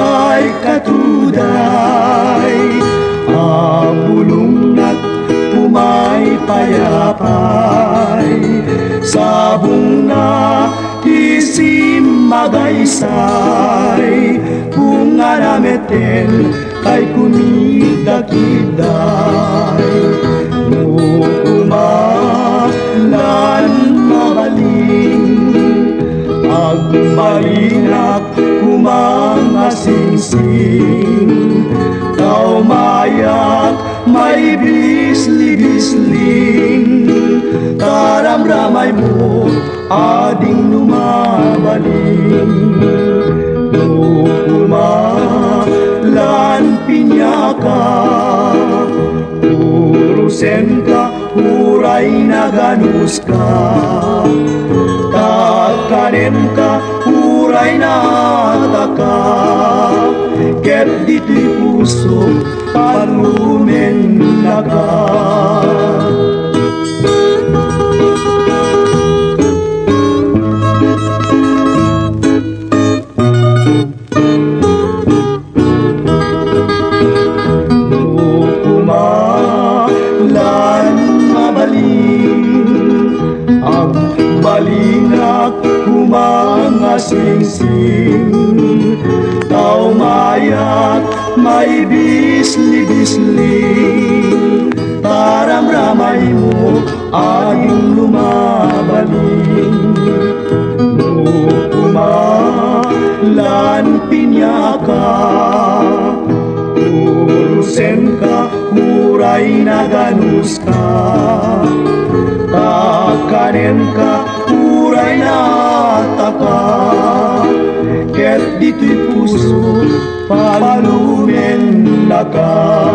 ay katuday, abulong at umay payapay, sabong na isim magaysay, bunga na metel kay kumidakiday. Nukumalan mabaling, agmalinak kumangasingsing, kaumayak may bisli-bisling, taramramay mo ading numabaling. Nukumalan pinyaka, urusen ka, huray na ganus ka, takanin ka, huray na taka, ket dito'y puso palumen na ka. Balingak kumangasingsing, kaumayak may bisli-bisling, taramramay mo aging lumabaling. Nukumalan pinyaka, urusen ka, huray na ganus ka, takanin ka, huray na taka, ket dito'y puso palumen na ka.